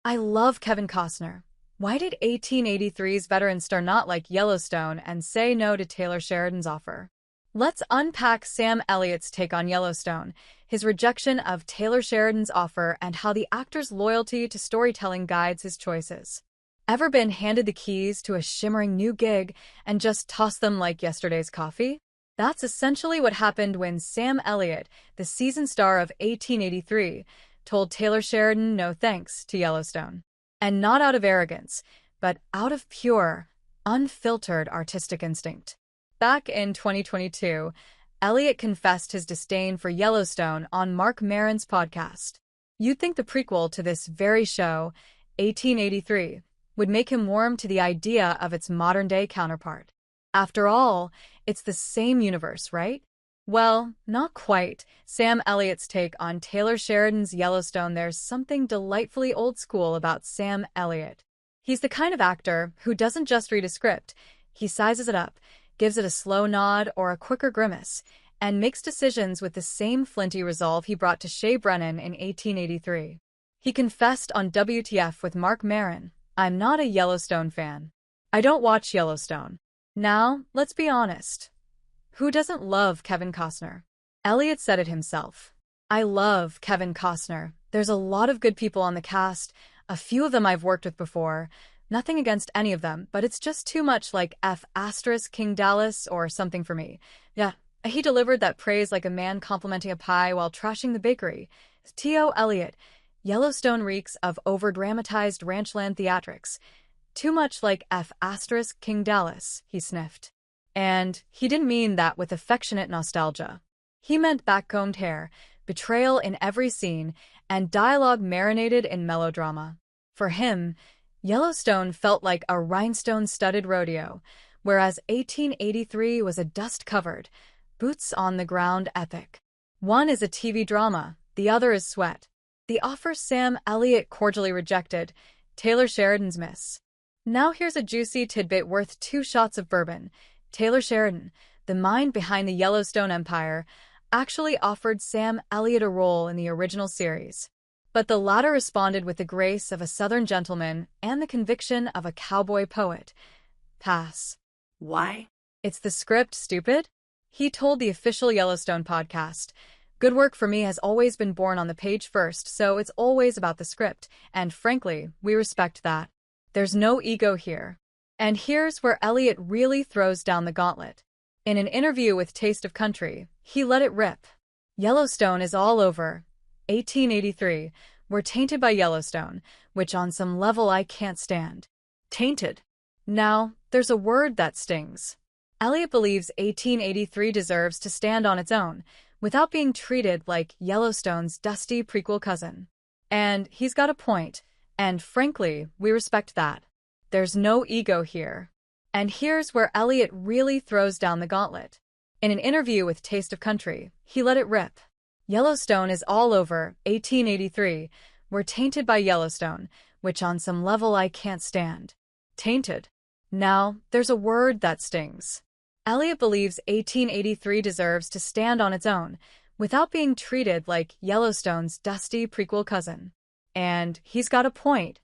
I love Kevin Costner. Why did 1883's veteran star not like Yellowstone and say no to Taylor Sheridan's offer? Let's unpack Sam Elliott's take on Yellowstone, his rejection of Taylor Sheridan's offer, and how the actor's loyalty to storytelling guides his choices. Ever been handed the keys to a shimmering new gig and just tossed them like yesterday's coffee? That's essentially what happened when Sam Elliott, the season star of 1883, told Taylor Sheridan no thanks to Yellowstone. And not out of arrogance, but out of pure, unfiltered artistic instinct. Back in 2022, Elliott confessed his disdain for Yellowstone on Marc Maron's podcast. You'd think the prequel to this very show, 1883, would make him warm to the idea of its modern-day counterpart. After all, it's the same universe, right? Well, not quite. Sam Elliott's take on Taylor Sheridan's Yellowstone. There's something delightfully old school about Sam Elliott. He's the kind of actor who doesn't just read a script. He sizes it up, gives it a slow nod or a quicker grimace, and makes decisions with the same flinty resolve he brought to Shea Brennan in 1883. He confessed on WTF with Marc Maron, "I'm not a Yellowstone fan. I don't watch Yellowstone." Now, let's be honest. Who doesn't love Kevin Costner? Elliott said it himself. I love Kevin Costner. There's a lot of good people on the cast. A few of them I've worked with before. Nothing against any of them, but it's just too much like King Dallas or something for me. Yeah, he delivered that praise like a man complimenting a pie while trashing the bakery. T.O. Elliott, Yellowstone reeks of over-dramatized ranchland theatrics. Too much like King Dallas, he sniffed. And he didn't mean that with affectionate nostalgia. He meant backcombed hair, betrayal in every scene, and dialogue marinated in melodrama. For him, Yellowstone felt like a rhinestone-studded rodeo, whereas 1883 was a dust-covered, boots-on-the-ground epic. One is a TV drama, the other is sweat. The offer Sam Elliott cordially rejected, Taylor Sheridan's miss. Now here's a juicy tidbit worth 2 shots of bourbon. Taylor Sheridan, the mind behind the Yellowstone empire, actually offered Sam Elliott a role in the original series. But the latter responded with the grace of a Southern gentleman and the conviction of a cowboy poet. Pass. Why? It's the script, stupid? He told the official Yellowstone podcast. Good work for me has always been born on the page first, so it's always about the script, and frankly, we respect that. There's no ego here. And here's where Elliott really throws down the gauntlet. In an interview with Taste of Country, he let it rip. Yellowstone is all over. 1883, we're tainted by Yellowstone, which on some level I can't stand. Tainted. Now, there's a word that stings. Elliott believes 1883 deserves to stand on its own, without being treated like Yellowstone's dusty prequel cousin. And he's got a point, and frankly, we respect that. There's no ego here. And here's where Elliott really throws down the gauntlet. In an interview with Taste of Country, he let it rip. Yellowstone is all over. 1883, we're tainted by Yellowstone, which on some level I can't stand. Tainted. Now, there's a word that stings. Elliott believes 1883 deserves to stand on its own, without being treated like Yellowstone's dusty prequel cousin. And he's got a point.